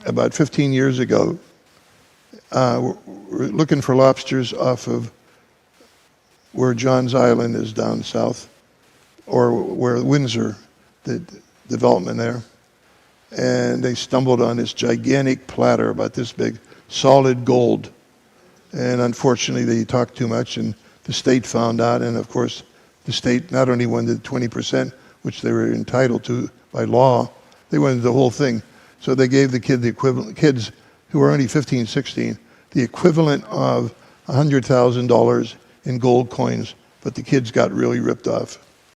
about 15 years ago, we're looking for lobsters off of where Johns Island is down south, or where Windsor, the development there. And they stumbled on this gigantic platter about this big, solid gold. And unfortunately, they talked too much, and the state found out. And of course, the state not only wanted 20%, which they were entitled to by law, they wanted the whole thing. So they gave the kids who were only 15, 16, the equivalent of $100,000 in gold coins. But the kids got really ripped off.